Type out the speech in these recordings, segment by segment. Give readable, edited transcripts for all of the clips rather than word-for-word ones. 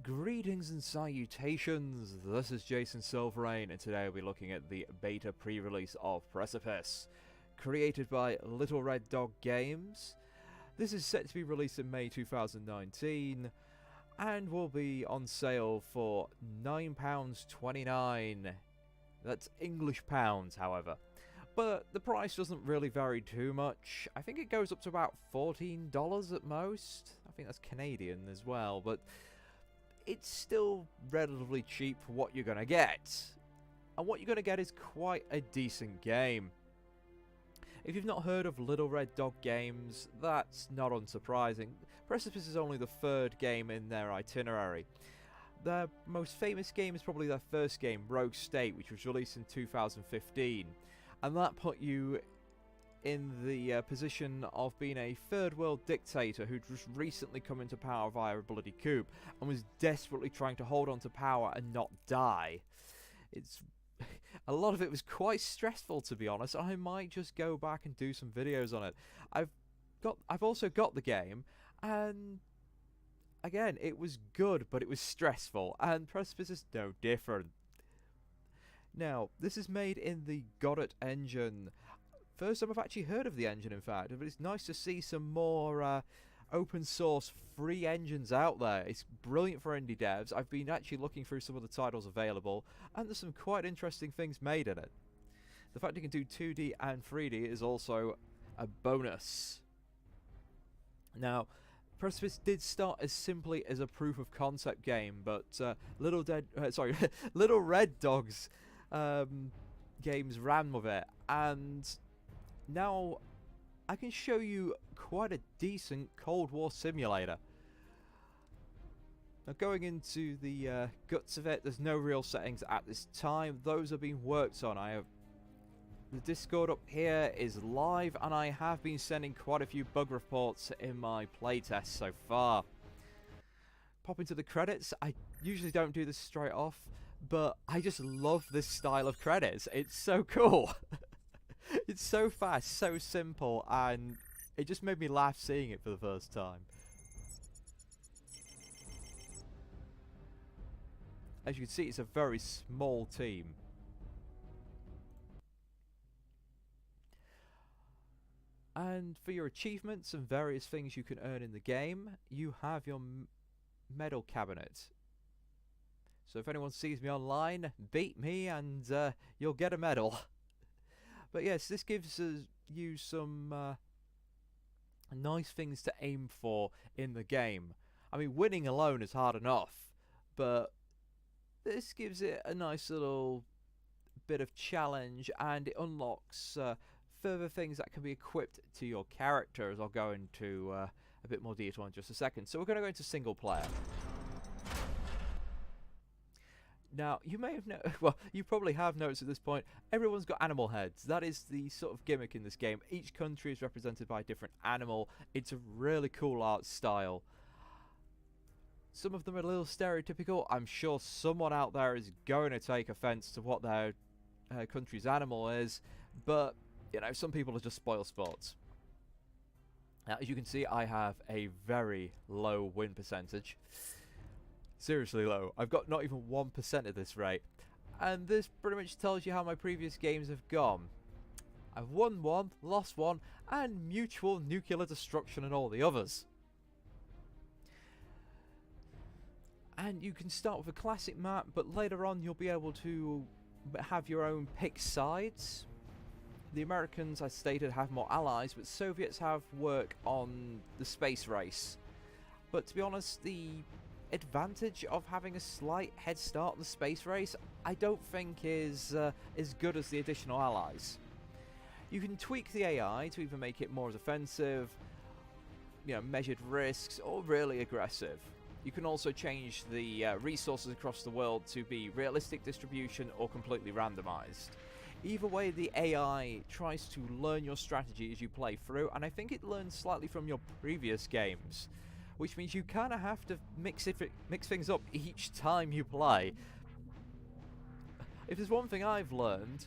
Greetings and salutations, this is Jason Silverain, and today we'll be looking at the beta pre-release of Precipice, created by Little Red Dog Games. This is set to be released in May 2019, and will be on sale for £9.29. That's English pounds, however. But the price doesn't really vary too much. I think it goes up to about $14 at most. I think that's Canadian as well, but it's still relatively cheap for what you're going to get. And what you're going to get is quite a decent game. If you've not heard of Little Red Dog Games, that's not unsurprising. Precipice is only the third game in their itinerary. Their most famous game is probably their first game, Rogue State, which was released in 2015. And that put you in the position of being a third world dictator who'd just recently come into power via a bloody coup and was desperately trying to hold on to power and not die. A lot of it was quite stressful, to be honest. I might just go back and do some videos on it. I've also got the game, and again, it was good, but it was stressful, and Precipice is no different. Now, this is made in the Godot engine. First time I've actually heard of the engine, in fact, but it's nice to see some more open source free engines out there. It's brilliant for indie devs. I've been actually looking through some of the titles available, and there's some quite interesting things made in it. The fact you can do 2D and 3D is also a bonus. Now, Precipice did start as simply as a proof of concept game, but Little Red Dogs games ran with it, and now I can show you quite a decent Cold War simulator. Now, going into the guts of it, there's no real settings at this time. Those are being worked on. The Discord up here is live, and I have been sending quite a few bug reports in my playtest so far. Pop into the credits. I usually don't do this straight off, but I just love this style of credits. It's so cool. It's so fast, so simple, and it just made me laugh seeing it for the first time. As you can see, it's a very small team. And for your achievements and various things you can earn in the game, you have your medal cabinet. So if anyone sees me online, beat me and you'll get a medal. But yes, this gives you some nice things to aim for in the game. I mean, winning alone is hard enough, but this gives it a nice little bit of challenge, and it unlocks further things that can be equipped to your character, as I'll go into a bit more detail in just a second. So we're going to go into single player. Now, you may have well, you probably have noticed at this point, everyone's got animal heads. That is the sort of gimmick in this game. Each country is represented by a different animal. It's a really cool art style. Some of them are a little stereotypical. I'm sure someone out there is going to take offense to what their country's animal is, but you know, some people are just spoil sports. Now, as you can see, I have a very low win percentage. Seriously low. I've got not even 1% at this rate. And this pretty much tells you how my previous games have gone. I've won one, lost one, and mutual nuclear destruction and all the others. And you can start with a classic map, but later on you'll be able to have your own pick sides. The Americans, as stated, have more allies, but Soviets have work on the space race. But to be honest, the advantage of having a slight head start in the space race, I don't think is as good as the additional allies. You can tweak the AI to either make it more offensive, you know, measured risks, or really aggressive. You can also change the resources across the world to be realistic distribution or completely randomized. Either way, the AI tries to learn your strategy as you play through, and I think it learns slightly from your previous games, which means you kind of have to mix things up each time you play. If there's one thing I've learned,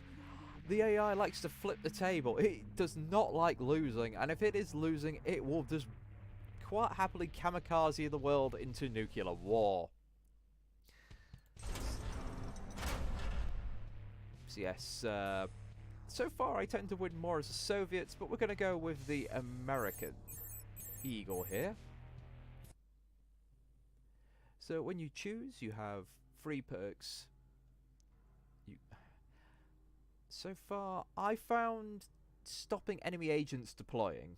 the AI likes to flip the table. It does not like losing, and if it is losing, it will just quite happily kamikaze the world into nuclear war. So yes, so far I tend to win more as the Soviets, but we're going to go with the American Eagle here. So when you choose, you have 3 perks. So far, I found stopping enemy agents deploying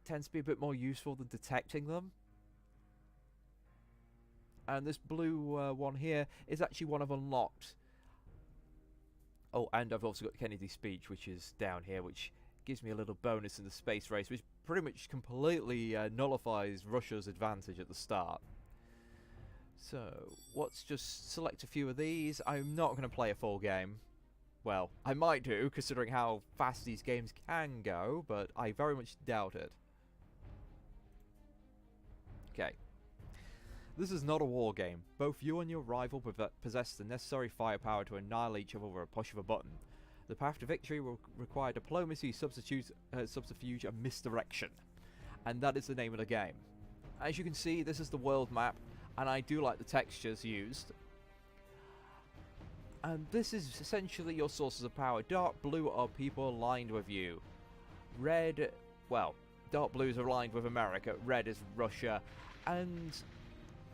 tends to be a bit more useful than detecting them. And this blue one here is actually one I've unlocked. Oh, and I've also got Kennedy Speech, which is down here, which gives me a little bonus in the space race, which pretty much completely nullifies Russia's advantage at the start. So, let's just select a few of these. I'm not going to play a full game. Well, I might do, considering how fast these games can go, but I very much doubt it. Okay. This is not a war game. Both you and your rival possess the necessary firepower to annihilate each other with a push of a button. The path to victory will require diplomacy, subterfuge, and misdirection. And that is the name of the game. As you can see, this is the world map, and I do like the textures used. And this is essentially your sources of power. Dark blue are people aligned with you. Red, well, dark blue is aligned with America. Red is Russia. And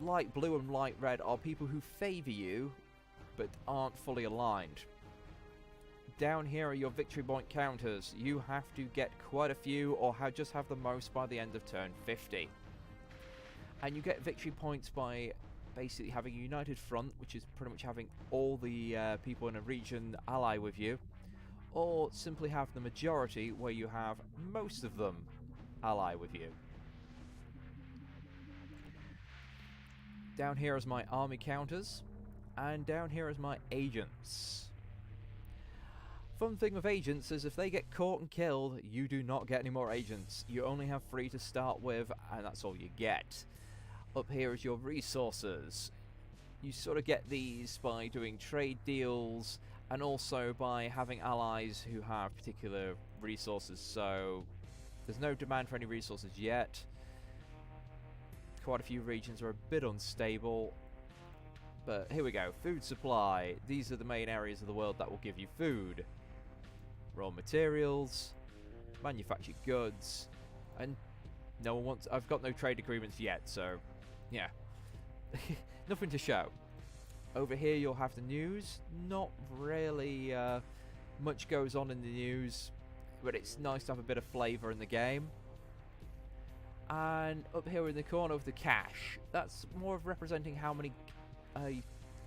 light blue and light red are people who favour you, but aren't fully aligned. Down here are your victory point counters. You have to get quite a few, or just have the most by the end of turn 50. And you get victory points by basically having a united front, which is pretty much having all the people in a region ally with you, or simply have the majority, where you have most of them ally with you. Down here is my army counters, and down here is my agents. Fun thing with agents is if they get caught and killed, you do not get any more agents. You only have 3 to start with, and that's all you get. Up here is your resources. You sort of get these by doing trade deals, and also by having allies who have particular resources. So there's no demand for any resources yet. Quite a few regions are a bit unstable, but here we go. Food supply. These are the main areas of the world that will give you food. Raw materials, manufactured goods, and no one wants. I've got no trade agreements yet, so yeah, nothing to show. Over here you'll have the news. Not really much goes on in the news, but it's nice to have a bit of flavour in the game. And up here in the corner of the cash, that's more of representing how many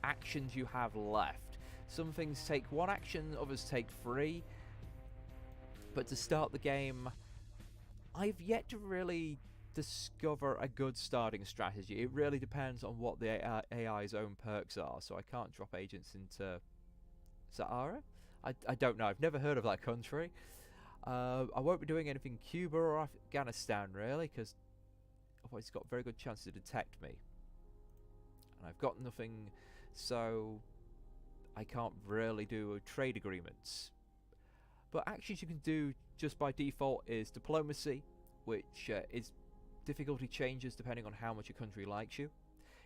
actions you have left. Some things take 1 action, others take 3. But to start the game, I've yet to really discover a good starting strategy. It really depends on what the AI's own perks are, so I can't drop agents into Sahara? I don't know, I've never heard of that country. I won't be doing anything in Cuba or Afghanistan, really, because otherwise it's got a very good chance to detect me. And I've got nothing, so I can't really do trade agreements. But actions you can do just by default is diplomacy, which is difficulty changes depending on how much a country likes you.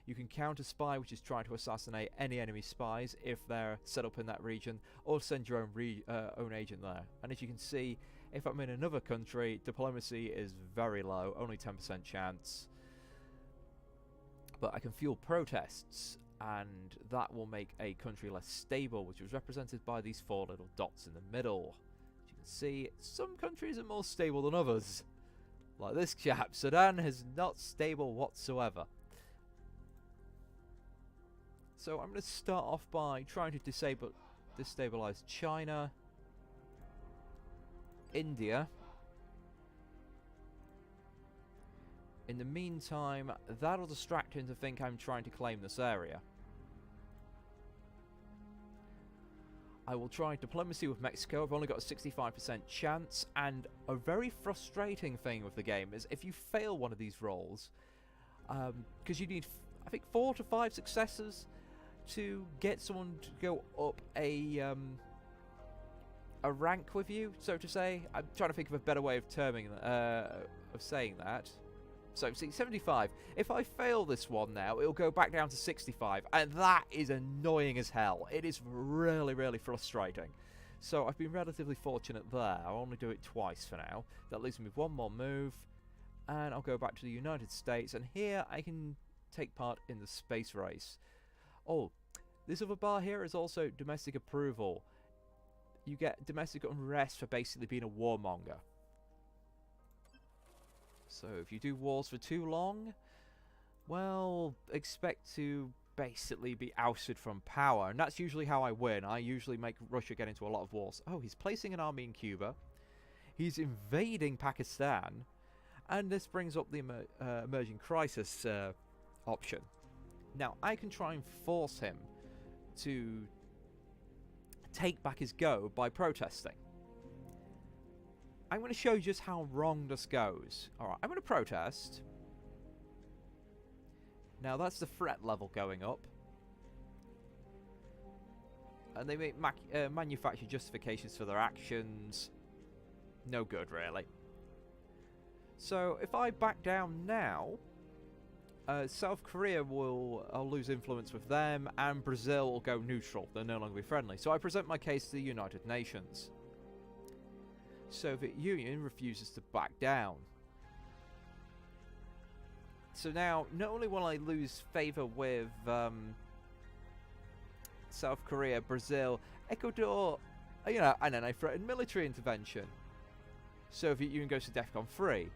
You can counter spy, which is try to assassinate any enemy spies if they're set up in that region, or send your own agent there. And as you can see, if I'm in another country, diplomacy is very low, only 10% chance. But I can fuel protests, and that will make a country less stable, which is represented by these 4 little dots in the middle. As you can see, some countries are more stable than others. Like this chap, Sudan is not stable whatsoever. So I'm going to start off by trying to destabilize China, India. In the meantime, that'll distract him to think I'm trying to claim this area. I will try diplomacy with Mexico. I've only got a 65% chance, and a very frustrating thing with the game is if you fail one of these rolls, because you need, I think, 4 to 5 successes to get someone to go up a rank with you, so to say. I'm trying to think of a better way of saying that. So, see, 75. If I fail this one now, it'll go back down to 65. And that is annoying as hell. It is really, really frustrating. So, I've been relatively fortunate there. I'll only do it twice for now. That leaves me with one more move. And I'll go back to the United States. And here I can take part in the space race. Oh, this other bar here is also domestic approval. You get domestic unrest for basically being a warmonger. So if you do wars for too long, well, expect to basically be ousted from power. And that's usually how I win. I usually make Russia get into a lot of wars. Oh, he's placing an army in Cuba. He's invading Pakistan. And this brings up the emerging crisis option. Now, I can try and force him to take back his go by protesting. I'm going to show you just how wrong this goes. Alright, I'm going to protest. Now that's the threat level going up. And they make manufacture justifications for their actions. No good, really. So, if I back down now, South Korea I'll lose influence with them, and Brazil will go neutral. They'll no longer be friendly. So I present my case to the United Nations. Soviet Union refuses to back down. So now, not only will I lose favour with South Korea, Brazil, Ecuador, and then I threaten military intervention. Soviet Union goes to DEFCON 3.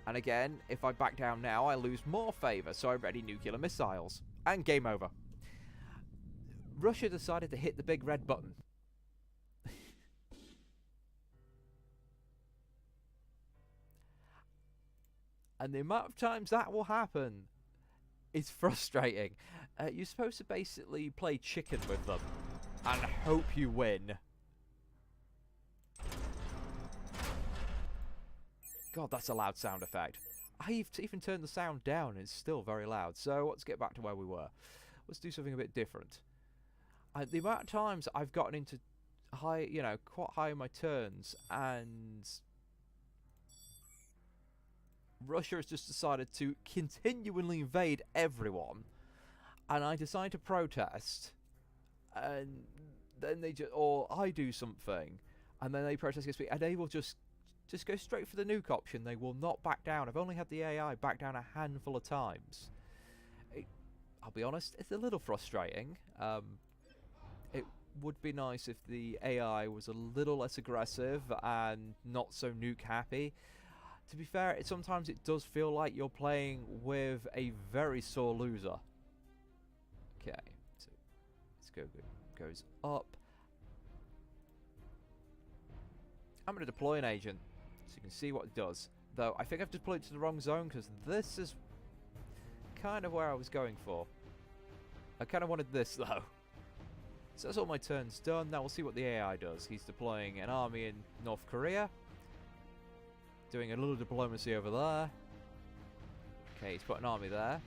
And again, if I back down now, I lose more favour, so I ready nuclear missiles. And game over. Russia decided to hit the big red button. And the amount of times that will happen is frustrating. You're supposed to basically play chicken with them and hope you win. God, that's a loud sound effect. I've even turned the sound down, it's still very loud. So let's get back to where we were. Let's do something a bit different. The amount of times I've gotten into high, quite high in my turns, and Russia has just decided to continually invade everyone, and I decide to protest, and then or I do something, and then they protest against me, and they will just go straight for the nuke option. They will not back down. I've only had the AI back down a handful of times. I'll be honest, it's a little frustrating. It would be nice if the AI was a little less aggressive and not so nuke happy. To be fair, sometimes it does feel like you're playing with a very sore loser. Okay, so let's go. Goes up. I'm going to deploy an agent so you can see what it does. Though I think I've deployed to the wrong zone because this is kind of where I was going for. I kind of wanted this though. So that's all my turns done. Now we'll see what the AI does. He's deploying an army in North Korea. Doing a little diplomacy over there. Okay, he's put an army there.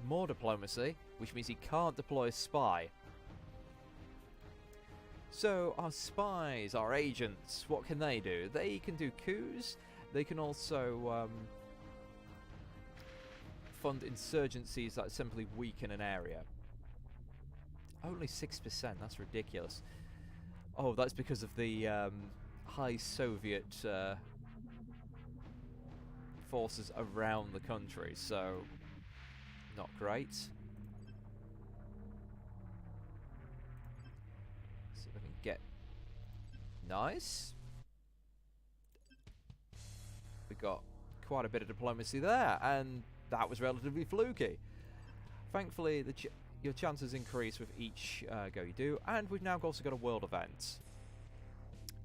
More diplomacy, which means he can't deploy a spy. So, our spies, our agents, what can they do? They can do coups. They can also fund insurgencies that simply weaken an area. Only 6%, that's ridiculous. Oh, that's because of the high Soviet forces around the country, so not great. See if I can get nice. We got quite a bit of diplomacy there, and that was relatively fluky. Thankfully, your chances increase with each go you do, and we've now also got a world event.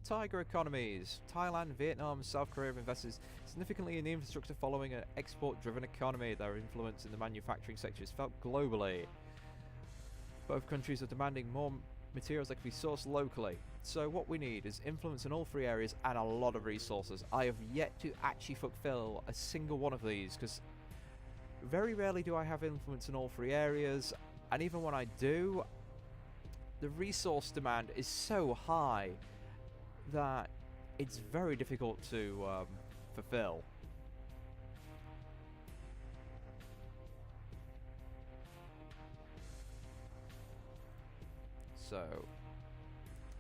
Tiger economies. Thailand, Vietnam, and South Korea have invested significantly in the infrastructure following an export-driven economy. Their influence in the manufacturing sector is felt globally. Both countries are demanding more materials that can be sourced locally. So what we need is influence in all three areas and a lot of resources. I have yet to actually fulfill a single one of these because very rarely do I have influence in all three areas, and even when I do, the resource demand is so high that it's very difficult to fulfill. So,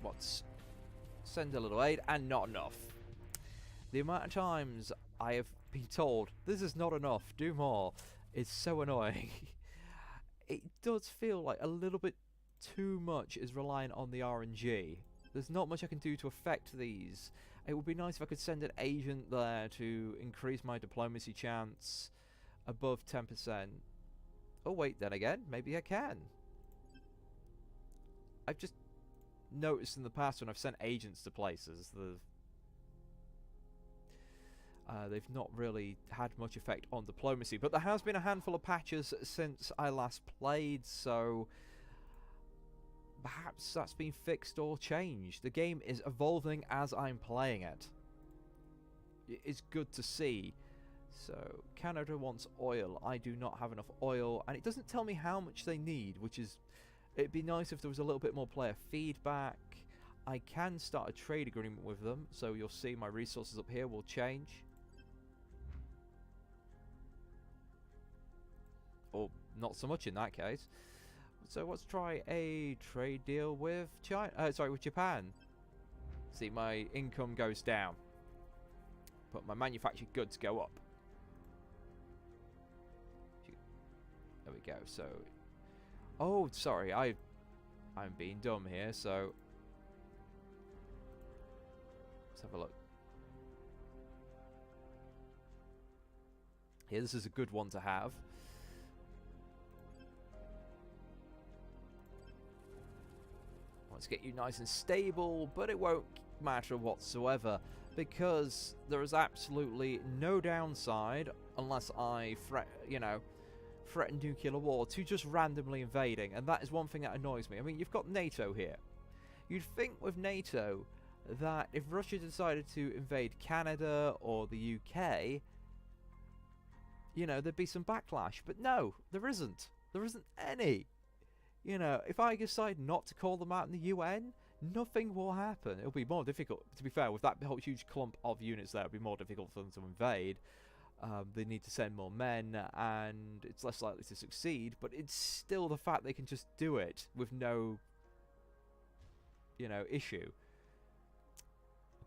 what's send a little aid and not enough. The amount of times I have been told this is not enough, do more, is so annoying. It does feel like a little bit too much is reliant on the RNG. There's not much I can do to affect these. It would be nice if I could send an agent there to increase my diplomacy chance above 10%. Oh wait, then again, maybe I can. I've just noticed in the past when I've sent agents to places, they've not really had much effect on diplomacy. But there has been a handful of patches since I last played, so perhaps that's been fixed or changed. The game is evolving as I'm playing it. It's good to see. So, Canada wants oil. I do not have enough oil, and it doesn't tell me how much they need, which is... It'd be nice if there was a little bit more player feedback. I can start a trade agreement with them, so you'll see my resources up here will change. Or not so much in that case. So let's try a trade deal with China. Sorry, with Japan. See, my income goes down, but my manufactured goods go up. There we go. So, oh, sorry, I'm being dumb here. So let's have a look. Here, this is a good one to have. Let's get you nice and stable, but it won't matter whatsoever because there is absolutely no downside unless I threaten nuclear war to just randomly invading, and that is one thing that annoys me. I mean, you've got NATO here. You'd think with NATO that if Russia decided to invade Canada or the UK, you know, there'd be some backlash, but no, there isn't. There isn't any. You know, if I decide not to call them out in the UN, nothing will happen. It'll be more difficult, to be fair, with that whole huge clump of units there, it'll be more difficult for them to invade. They need to send more men, and it's less likely to succeed, but it's still the fact they can just do it with no, you know, issue.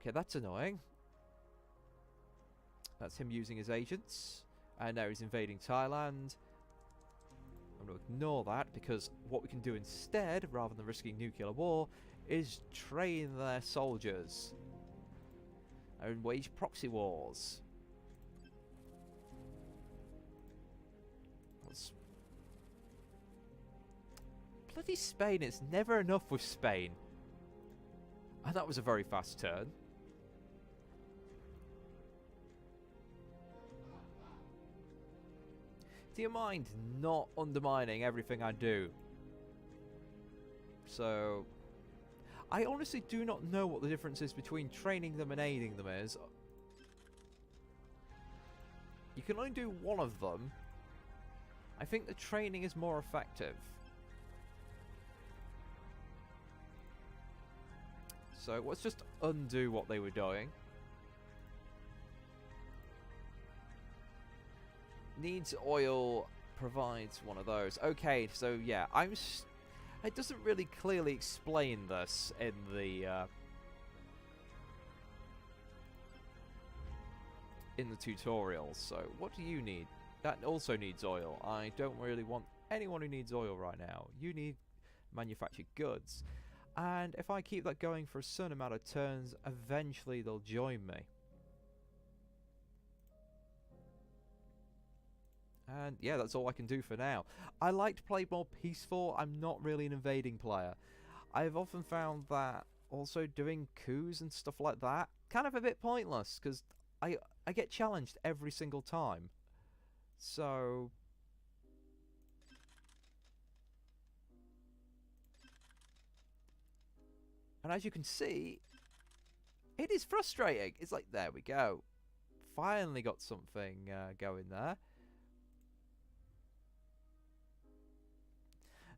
Okay, that's annoying. That's him using his agents. And now he's invading Thailand. I'm going to ignore that, because what we can do instead, rather than risking nuclear war, is train their soldiers and wage proxy wars. Bloody Spain, it's never enough with Spain. And that was a very fast turn. Do you mind not undermining everything I do? So, I honestly do not know what the difference is between training them and aiding them is. You can only do one of them. I think the training is more effective. So let's just undo what they were doing. Needs oil, provides one of those. Okay, so yeah, it doesn't really clearly explain this in the tutorials. So what do you need? That also needs oil. I don't really want anyone who needs oil right now. You need manufactured goods. And if I keep that going for a certain amount of turns, eventually they'll join me. And yeah, that's all I can do for now. I like to play more peaceful. I'm not really an invading player. I've often found that also doing coups and stuff like that, kind of a bit pointless, because I get challenged every single time. So... And as you can see, it is frustrating. It's like, there we go. Finally got something going there.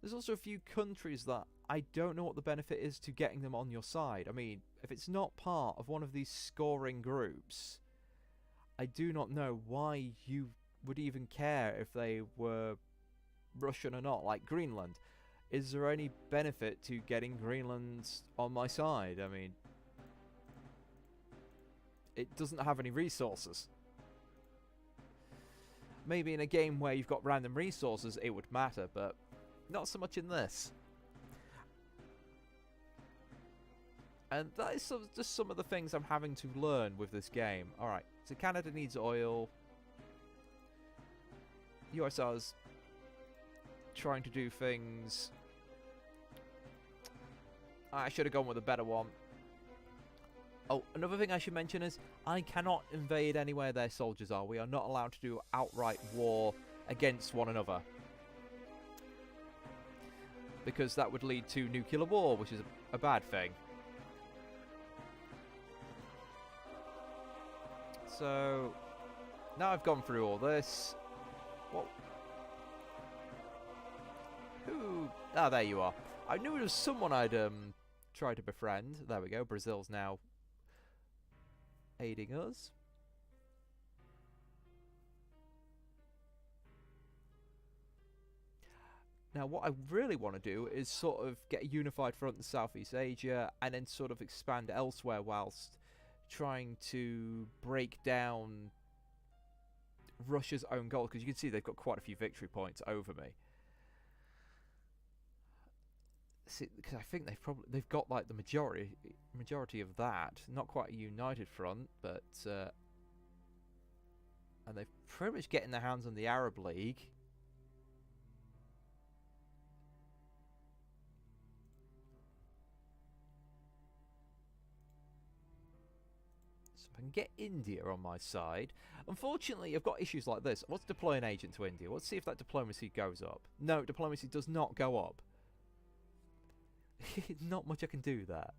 There's also a few countries that I don't know what the benefit is to getting them on your side. I mean, if it's not part of one of these scoring groups, I do not know why you would even care if they were Russian or not. Like Greenland, is there any benefit to getting Greenland on my side? I mean, it doesn't have any resources. Maybe in a game where you've got random resources it would matter, but not so much in this. And that is just some of the things I'm having to learn with this game. Alright, so Canada needs oil. USSR's trying to do things. I should have gone with a better one. Oh, another thing I should mention is I cannot invade anywhere their soldiers are. We are not allowed to do outright war against one another, because that would lead to nuclear war, which is a bad thing. So now I've gone through all this. What? Who? Ah, there you are. I knew it was someone I'd try to befriend. There we go. Brazil's now aiding us. Now what I really want to do is sort of get a unified front in Southeast Asia and then sort of expand elsewhere whilst trying to break down Russia's own goals, because you can see they've got quite a few victory points over me. See, because I think they've got like the majority of that. Not quite a united front, but and they're pretty much getting their hands on the Arab League. So if I can get India on my side. Unfortunately, I've got issues like this. Let's deploy an agent to India. Let's see if that diplomacy goes up. No, diplomacy does not go up. Not much I can do there.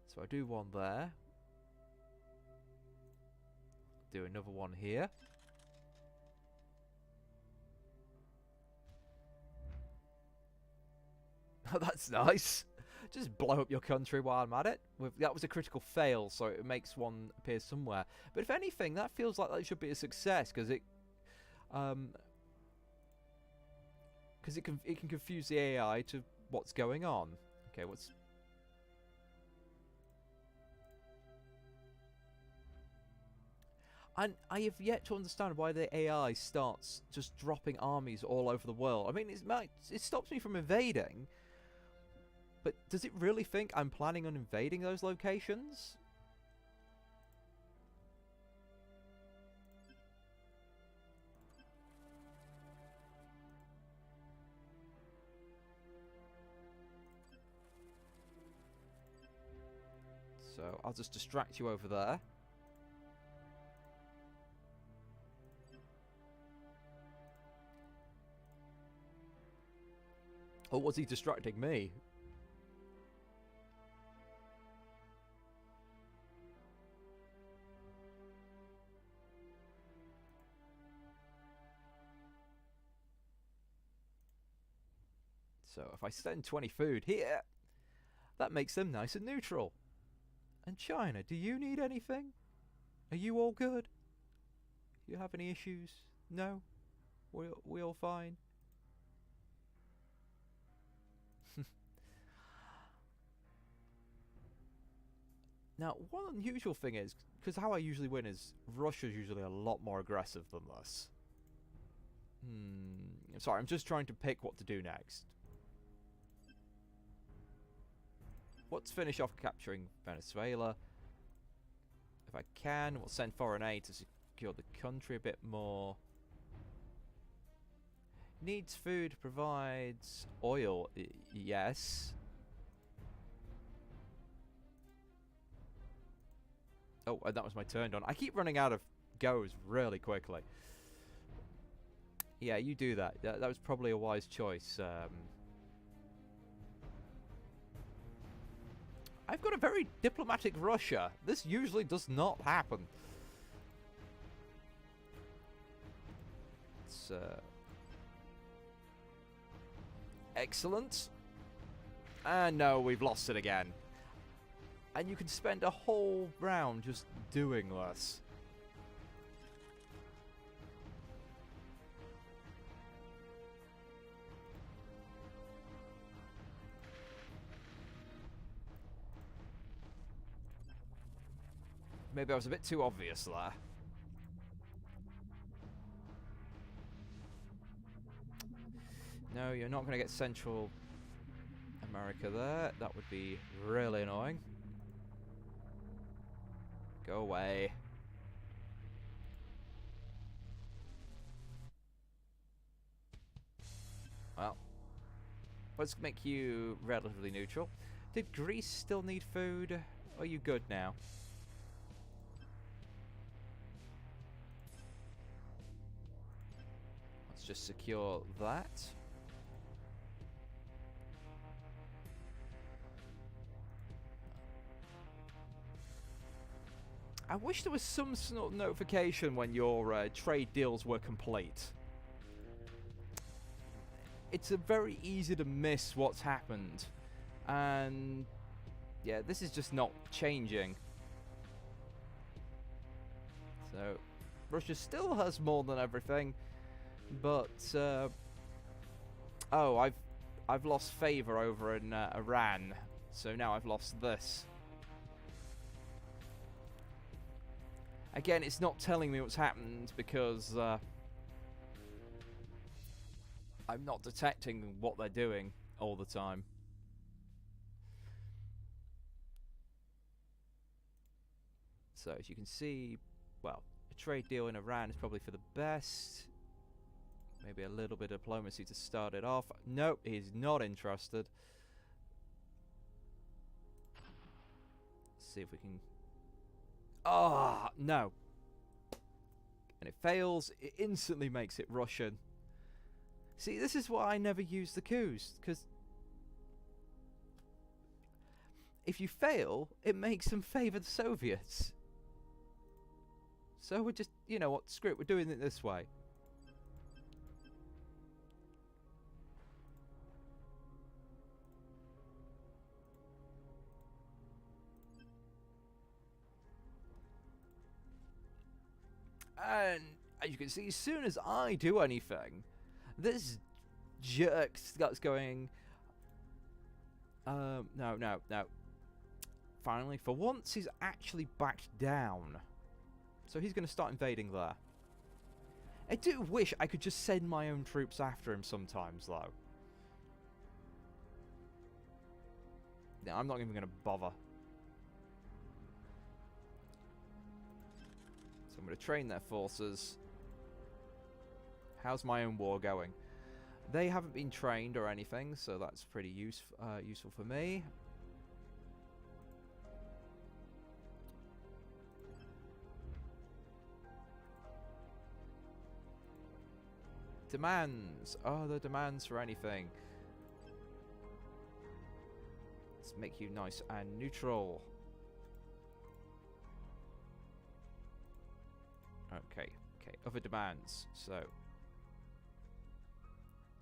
So I do one there. Do another one here. Oh, that's nice. Just blow up your country while I'm at it. That was a critical fail, so it makes one appear somewhere. But if anything, that feels like that should be a success, because it can confuse the AI to what's going on. Okay, what's... And I have yet to understand why the AI starts just dropping armies all over the world. I mean, it stops me from invading. But does it really think I'm planning on invading those locations? So I'll just distract you over there. Or was he distracting me? So if I send 20 food here, that makes them nice and neutral. And China, do you need anything? Are you all good? You have any issues? No? We all fine? Now, one unusual thing is, because how I usually win is Russia's usually a lot more aggressive than this. Sorry, I'm just trying to pick what to do next. Let's finish off capturing Venezuela. If I can, we'll send foreign aid to secure the country a bit more. Needs food, provides oil, yes. Oh, and that was my turn on. I keep running out of goes really quickly. Yeah, you do that. That was probably a wise choice. I've got a very diplomatic Russia. This usually does not happen. It's excellent. And no, we've lost it again. And you can spend a whole round just doing this. Maybe I was a bit too obvious there. No, you're not going to get Central America there. That would be really annoying. Go away. Well, let's make you relatively neutral. Did Greece still need food? Are you good now? Let's just secure that. I wish there was some sort of notification when your trade deals were complete. It's very easy to miss what's happened. And yeah, this is just not changing. So Russia still has more than everything, but oh, I've lost favor over in Iran, so now I've lost this. Again, it's not telling me what's happened because I'm not detecting what they're doing all the time. So as you can see, well, a trade deal in Iran is probably for the best. Maybe a little bit of diplomacy to start it off. Nope, he's not interested. Let's see if we can... Ah, no. And it fails. It instantly makes it Russian. See, this is why I never use the coups, because if you fail, it makes them favour the Soviets. So we're just, you know what, screw it, we're doing it this way. And as you can see, as soon as I do anything, this jerk starts going, no. Finally, for once, he's actually backed down. So he's going to start invading there. I do wish I could just send my own troops after him sometimes, though. No, I'm not even going to bother. So I'm going to train their forces. How's my own war going? They haven't been trained or anything, so that's pretty useful for me. Demands. Oh, the demands for anything. Let's make you nice and neutral. Okay. Other demands. So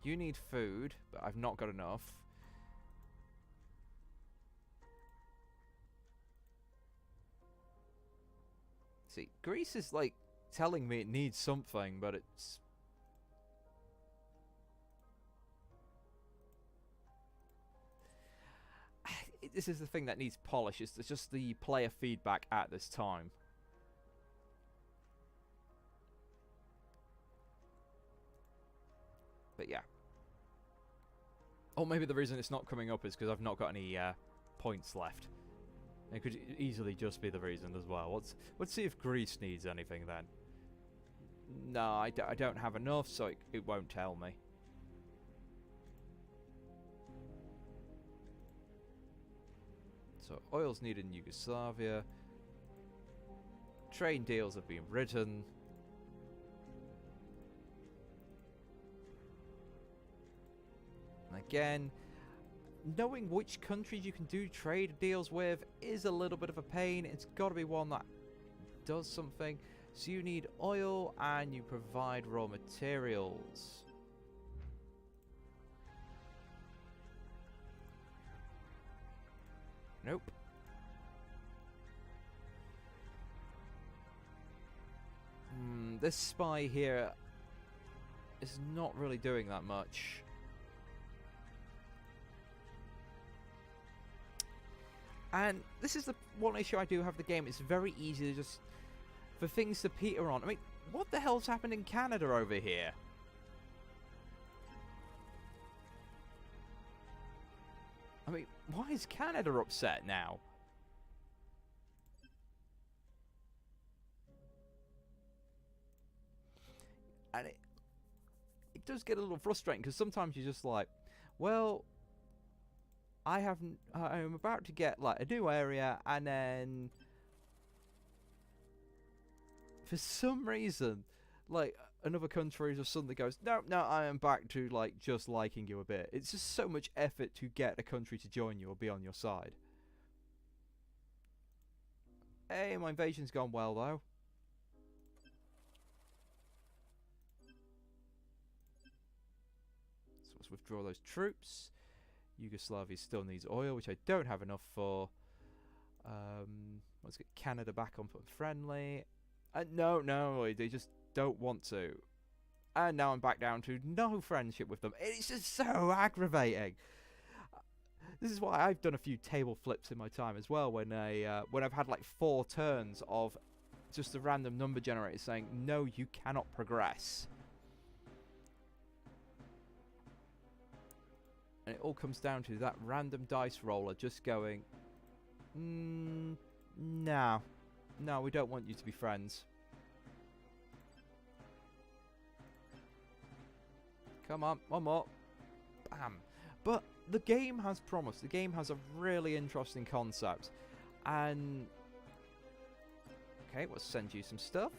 you need food, but I've not got enough. See, Greece is like telling me it needs something, but it's... This is the thing that needs polish. It's just the player feedback at this time. But yeah. Or maybe the reason it's not coming up is because I've not got any points left. It could easily just be the reason as well. Let's see if Greece needs anything then. No, I don't have enough, so it won't tell me. So oil's needed in Yugoslavia. Trade deals have been written. And again, knowing which countries you can do trade deals with is a little bit of a pain. It's got to be one that does something. So you need oil and you provide raw materials. Nope. This spy here is not really doing that much. And this is the one issue I do have with the game. It's very easy to just... for things to peter on. I mean, what the hell's happened in Canada over here? I mean, why is Canada upset now? And it does get a little frustrating, because sometimes you're just like, well, I'm about to get like a new area, and then for some reason, like, another country just suddenly goes, no, I am back to like just liking you a bit. It's just so much effort to get a country to join you or be on your side. Hey, my invasion's gone well though. So let's withdraw those troops. Yugoslavia still needs oil, which I don't have enough for. Let's get Canada back on friendly. No, they just don't want to. And now I'm back down to no friendship with them. It's just so aggravating. This is why I've done a few table flips in my time as well, when I've had like 4 turns of just a random number generator saying, no, you cannot progress. And it all comes down to that random dice roller just going, no, we don't want you to be friends. Come on, one more. Bam. But the game has promise. The game has a really interesting concept. And... okay, let's send you some stuff.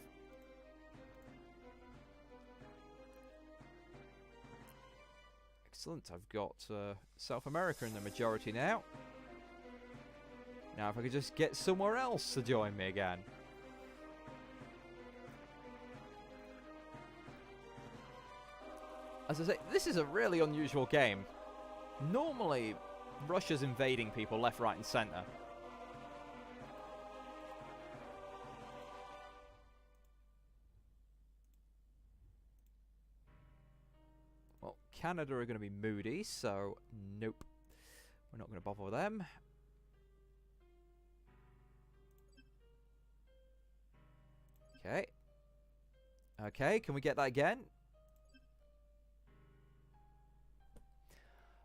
Excellent. I've got South America in the majority now. Now if I could just get somewhere else to join me again. As I say, this is a really unusual game. Normally, Russia's invading people left, right and centre. Well, Canada are going to be moody, so nope. We're not going to bother with them. Okay. Okay, can we get that again?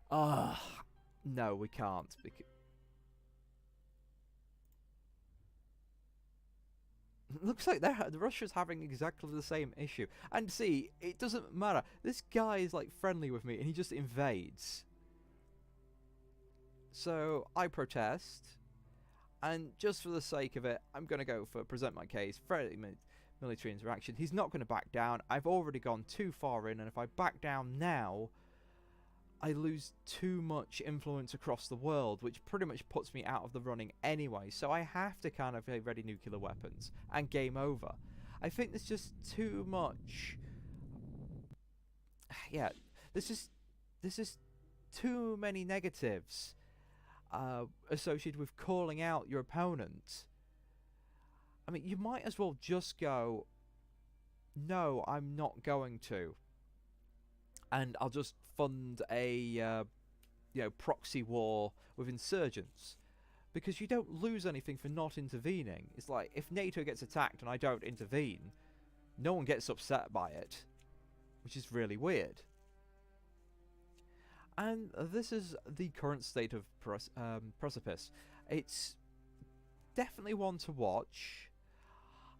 No, we can't. Looks like Russia's having exactly the same issue. And see, it doesn't matter. This guy is like friendly with me and he just invades. So I protest. And just for the sake of it, I'm going to go for present my case. Friendly military interaction. He's not going to back down. I've already gone too far in, and if I back down now, I lose too much influence across the world, which pretty much puts me out of the running anyway. So I have to kind of ready nuclear weapons and game over. I think there's just too much. Yeah, this is too many negatives associated with calling out your opponent. I mean, you might as well just go, no, I'm not going to. And I'll just fund a proxy war with insurgents, because you don't lose anything for not intervening. It's like, if NATO gets attacked and I don't intervene, no one gets upset by it, which is really weird. And this is the current state of Precipice. It's definitely one to watch.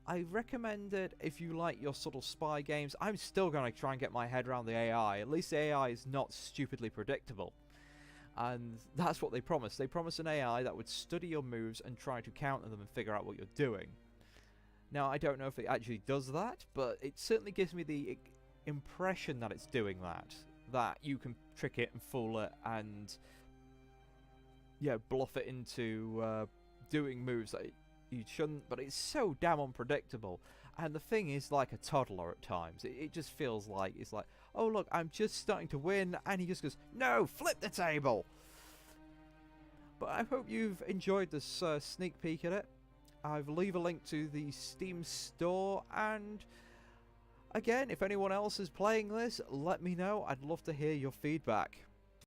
I recommend it if you like your sort of spy games. I'm still going to try and get my head around the AI. At least the AI is not stupidly predictable. And that's what they promise. They promise an AI that would study your moves and try to counter them and figure out what you're doing. Now, I don't know if it actually does that, but it certainly gives me the impression that it's doing that. That you can trick it and fool it and bluff it into doing moves that you shouldn't, but it's so damn unpredictable. And the thing is like a toddler at times. It just feels like, it's like, oh look, I'm just starting to win, and he just goes, no, flip the table. But I hope you've enjoyed this sneak peek at it. I've leave a link to the Steam store, and again, if anyone else is playing this, let me know. I'd love to hear your feedback.